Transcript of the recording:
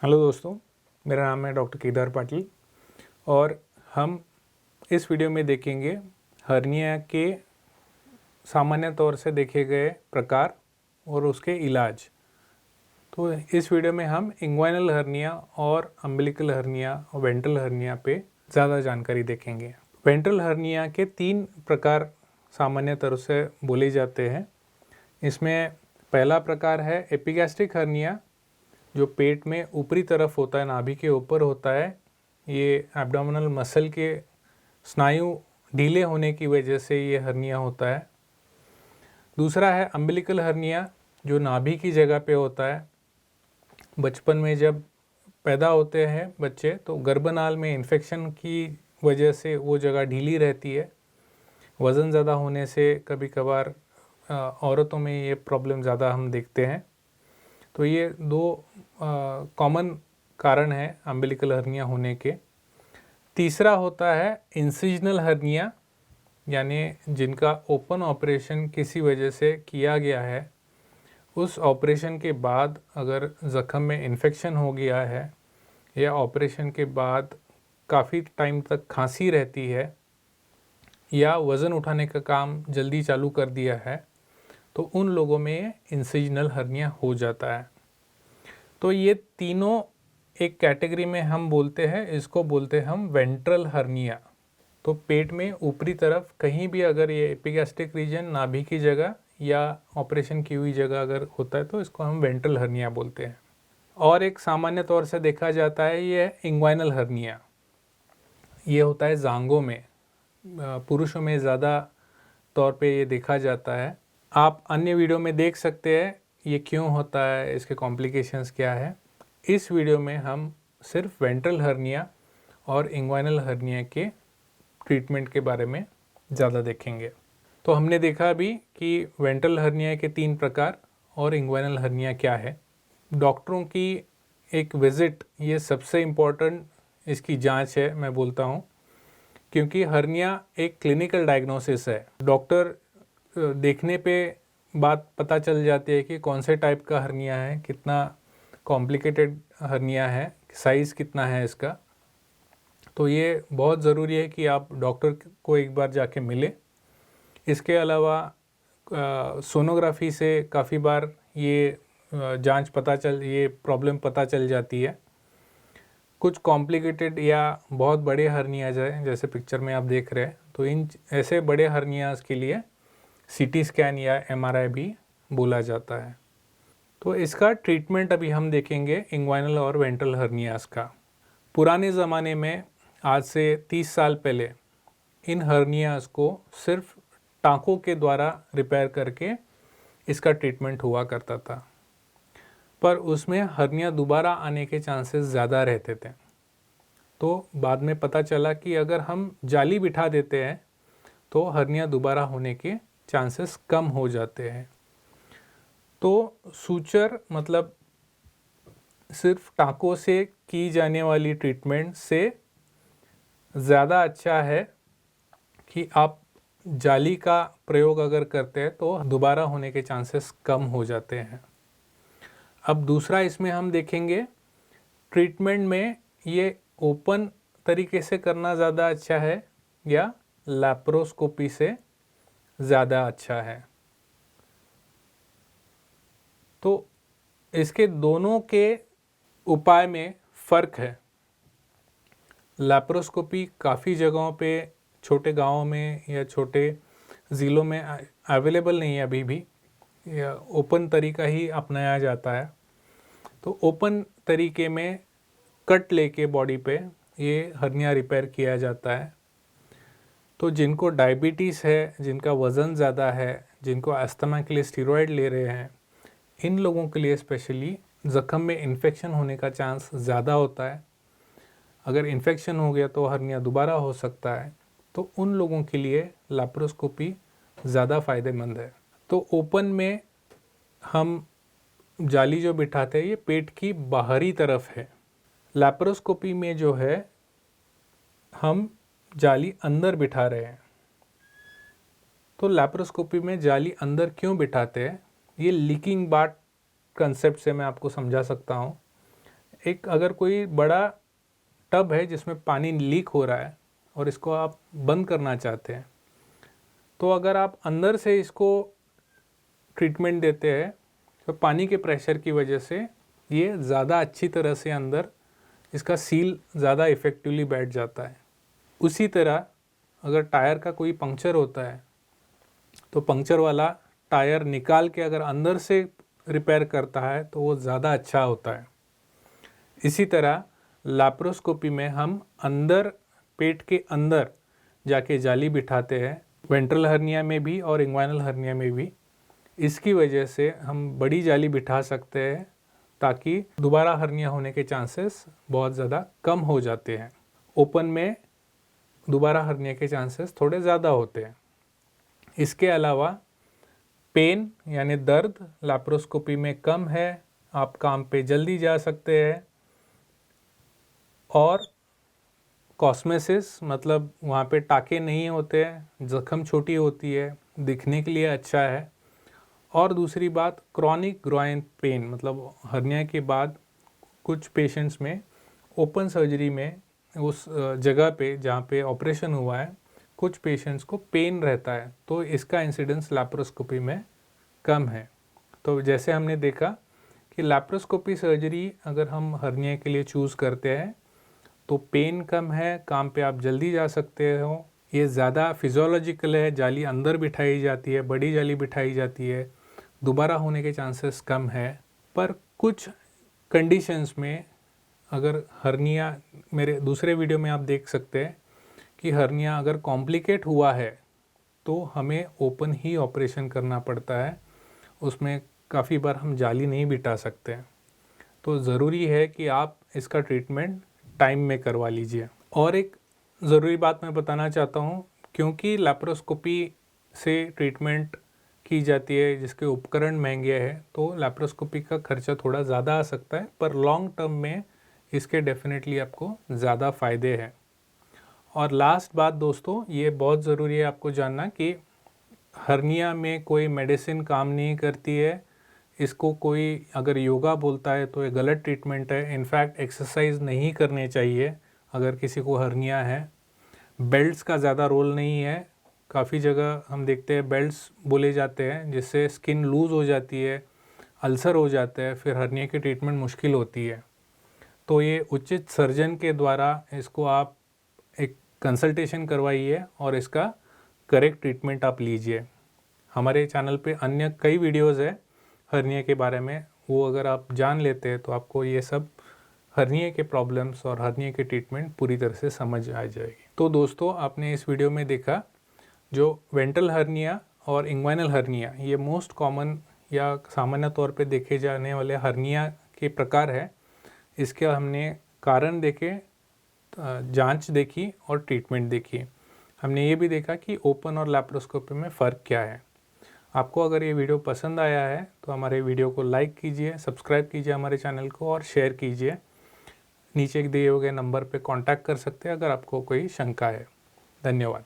Hello दोस्तों, मेरा नाम है डॉक्टर केदार पाटिल और हम इस वीडियो में देखेंगे हर्निया के सामान्य तौर से देखे गए प्रकार और उसके इलाज। तो इस वीडियो में हम इंग्वाइनल हर्निया और अम्बिलिकल हर्निया और वेंट्रल हर्निया पे ज़्यादा जानकारी देखेंगे। वेंट्रल हर्निया के 3 प्रकार सामान्य तौर से बोले जाते हैं। इसमें पहला प्रकार है एपिगैस्ट्रिक हर्निया, जो पेट में ऊपरी तरफ होता है, नाभि के ऊपर होता है। ये एब्डोमिनल मसल के स्नायु ढीले होने की वजह से ये हर्निया होता है। दूसरा है अम्बिलिकल हर्निया, जो नाभि की जगह पे होता है। बचपन में जब पैदा होते हैं बच्चे तो गर्भनाल में इन्फेक्शन की वजह से वो जगह ढीली रहती है। वज़न ज़्यादा होने से कभी कभार औरतों में ये प्रॉब्लम ज़्यादा हम देखते हैं। तो ये 2 कॉमन कारण है अम्बिलिकल हर्निया होने के। तीसरा होता है इंसिजनल हर्निया, यानी जिनका ओपन ऑपरेशन किसी वजह से किया गया है। उस ऑपरेशन के बाद अगर ज़ख्म में इन्फेक्शन हो गया है या ऑपरेशन के बाद काफ़ी टाइम तक खांसी रहती है या वज़न उठाने का काम जल्दी चालू कर दिया है, तो उन लोगों में इंसिजनल हर्निया हो जाता है। तो ये तीनों एक कैटेगरी में हम बोलते हैं, इसको बोलते हैं हम वेंट्रल हर्निया। तो पेट में ऊपरी तरफ कहीं भी अगर ये एपिगैस्ट्रिक रीजन, नाभि की जगह या ऑपरेशन की हुई जगह अगर होता है तो इसको हम वेंट्रल हर्निया बोलते हैं। और एक सामान्य तौर से देखा जाता है ये इंग्वाइनल हर्निया। ये होता है जांघों में, पुरुषों में ज़्यादा तौर पे ये देखा जाता है। आप अन्य वीडियो में देख सकते हैं ये क्यों होता है, इसके कॉम्प्लिकेशंस क्या है। इस वीडियो में हम सिर्फ वेंट्रल हर्निया और इंग्वाइनल हर्निया के ट्रीटमेंट के बारे में ज़्यादा देखेंगे। तो हमने देखा अभी कि वेंट्रल हर्निया के 3 प्रकार और इंग्वाइनल हर्निया क्या है। डॉक्टरों की एक विज़िट ये सबसे इम्पोर्टेंट इसकी जांच है, मैं बोलता हूँ, क्योंकि हर्निया एक क्लिनिकल डायग्नोसिस है। डॉक्टर देखने पे बात पता चल जाती है कि कौन से टाइप का हर्निया है, कितना कॉम्प्लिकेटेड हर्निया है, साइज़ कितना है इसका। तो ये बहुत ज़रूरी है कि आप डॉक्टर को एक बार जाके मिले। इसके अलावा सोनोग्राफी से काफ़ी बार ये ये प्रॉब्लम पता चल जाती है। कुछ कॉम्प्लिकेटेड या बहुत बड़े हर्नियाज हैं, जैसे पिक्चर में आप देख रहे हैं, तो इन ऐसे बड़े हर्नियाज के लिए सीटी स्कैन या एमआरआई भी बोला जाता है। तो इसका ट्रीटमेंट अभी हम देखेंगे इंग्वाइनल और वेंट्रल हर्नियाज का। पुराने ज़माने में, आज से 30 साल पहले, इन हर्नियाज को सिर्फ टाँकों के द्वारा रिपेयर करके इसका ट्रीटमेंट हुआ करता था, पर उसमें हर्निया दोबारा आने के चांसेस ज़्यादा रहते थे। तो बाद में पता चला कि अगर हम जाली बिठा देते हैं तो हर्निया दोबारा होने के चांसेस कम हो जाते हैं। तो सूचर मतलब सिर्फ टाँकों से की जाने वाली ट्रीटमेंट से ज़्यादा अच्छा है कि आप जाली का प्रयोग अगर करते हैं तो दोबारा होने के चांसेस कम हो जाते हैं। अब दूसरा इसमें हम देखेंगे ट्रीटमेंट में ये ओपन तरीके से करना ज़्यादा अच्छा है या लैप्रोस्कोपी से ज़्यादा अच्छा है। तो इसके दोनों के उपाय में फ़र्क है। लैप्रोस्कोपी काफ़ी जगहों पे, छोटे गांवों में या छोटे ज़िलों में अवेलेबल नहीं है अभी भी, या ओपन तरीका ही अपनाया जाता है। तो ओपन तरीके में कट लेके बॉडी पे ये हर्निया रिपेयर किया जाता है। तो जिनको डायबिटीज़ है, जिनका वज़न ज़्यादा है, जिनको अस्थमा के लिए स्टेरॉयड ले रहे हैं, इन लोगों के लिए स्पेशली ज़ख्म में इन्फेक्शन होने का चांस ज़्यादा होता है। अगर इन्फेक्शन हो गया तो हर्निया दोबारा हो सकता है। तो उन लोगों के लिए लैप्रोस्कोपी ज़्यादा फ़ायदेमंद है। तो ओपन में हम जाली जो बिठाते हैं ये पेट की बाहरी तरफ है। लैप्रोस्कोपी में जो है हम जाली अंदर बिठा रहे हैं। तो लैप्रोस्कोपी में जाली अंदर क्यों बिठाते हैं, ये लीकिंग बार्ट कंसेप्ट से मैं आपको समझा सकता हूँ। एक अगर कोई बड़ा टब है जिसमें पानी लीक हो रहा है और इसको आप बंद करना चाहते हैं, तो अगर आप अंदर से इसको ट्रीटमेंट देते हैं तो पानी के प्रेशर की वजह से ये ज़्यादा अच्छी तरह से अंदर इसका सील ज़्यादा इफ़ेक्टिवली बैठ जाता है। उसी तरह अगर टायर का कोई पंक्चर होता है तो पंक्चर वाला टायर निकाल के अगर अंदर से रिपेयर करता है तो वो ज़्यादा अच्छा होता है। इसी तरह लैप्रोस्कोपी में हम अंदर पेट के अंदर जाके जाली बिठाते हैं, वेंट्रल हर्निया में भी और इंग्वाइनल हर्निया में भी। इसकी वजह से हम बड़ी जाली बिठा सकते हैं ताकि दोबारा हर्निया होने के चांसेस बहुत ज़्यादा कम हो जाते हैं। ओपन में दोबारा हर्निया के चांसेस थोड़े ज़्यादा होते हैं। इसके अलावा पेन यानी दर्द लैप्रोस्कोपी में कम है, आप काम पे जल्दी जा सकते हैं, और कॉस्मेसिस मतलब वहाँ पे टाके नहीं होते हैं, जख्म छोटी होती है, दिखने के लिए अच्छा है। और दूसरी बात, क्रॉनिक ग्रॉइन पेन मतलब हर्निया के बाद कुछ पेशेंट्स में ओपन सर्जरी में उस जगह पे जहाँ पे ऑपरेशन हुआ है कुछ पेशेंट्स को पेन रहता है, तो इसका इंसिडेंस लैप्रोस्कोपी में कम है। तो जैसे हमने देखा कि लैप्रोस्कोपी सर्जरी अगर हम हर्निया के लिए चूज़ करते हैं तो पेन कम है, काम पे आप जल्दी जा सकते हो, ये ज़्यादा फिजियोलॉजिकल है, जाली अंदर बिठाई जाती है, बड़ी जाली बिठाई जाती है, दोबारा होने के चांसेस कम है। पर कुछ कंडीशंस में अगर हर्निया, मेरे दूसरे वीडियो में आप देख सकते हैं कि हर्निया अगर कॉम्प्लिकेट हुआ है तो हमें ओपन ही ऑपरेशन करना पड़ता है, उसमें काफ़ी बार हम जाली नहीं बिठा सकते हैं। तो ज़रूरी है कि आप इसका ट्रीटमेंट टाइम में करवा लीजिए। और एक ज़रूरी बात मैं बताना चाहता हूँ, क्योंकि लैप्रोस्कोपी से ट्रीटमेंट की जाती है जिसके उपकरण महंगे हैं, तो लैप्रोस्कोपी का खर्चा थोड़ा ज़्यादा आ सकता है, पर लॉन्ग टर्म में इसके डेफिनेटली आपको ज़्यादा फ़ायदे हैं। और लास्ट बात दोस्तों, ये बहुत ज़रूरी है आपको जानना कि हर्निया में कोई मेडिसिन काम नहीं करती है, इसको कोई अगर योगा बोलता है तो ये गलत ट्रीटमेंट है। इनफैक्ट एक्सरसाइज नहीं करने चाहिए अगर किसी को हर्निया है। बेल्ट्स का ज़्यादा रोल नहीं है, काफ़ी जगह हम देखते हैं बेल्ट्स बोले जाते हैं जिससे स्किन लूज़ हो जाती है, अल्सर हो जाता है, फिर हर्निया की ट्रीटमेंट मुश्किल होती है। तो ये उचित सर्जन के द्वारा इसको आप एक कंसल्टेशन करवाइए और इसका करेक्ट ट्रीटमेंट आप लीजिए। हमारे चैनल पे अन्य कई वीडियोज़ है हर्निया के बारे में, वो अगर आप जान लेते हैं तो आपको ये सब हर्निया के प्रॉब्लम्स और हर्निया के ट्रीटमेंट पूरी तरह से समझ आ जाएगी। तो दोस्तों, आपने इस वीडियो में देखा जो वेंट्रल हर्निया और इंग्वाइनल हर्निया, ये मोस्ट कॉमन या सामान्य तौर पे देखे जाने वाले हर्निया के प्रकार है। इसके हमने कारण देखे, जांच देखी और ट्रीटमेंट देखी। हमने ये भी देखा कि ओपन और लैप्रोस्कोपी में फ़र्क क्या है। आपको अगर ये वीडियो पसंद आया है तो हमारे वीडियो को लाइक कीजिए, सब्सक्राइब कीजिए हमारे चैनल को और शेयर कीजिए। नीचे दिए हुए नंबर पे कांटेक्ट कर सकते हैं अगर आपको कोई शंका है। धन्यवाद।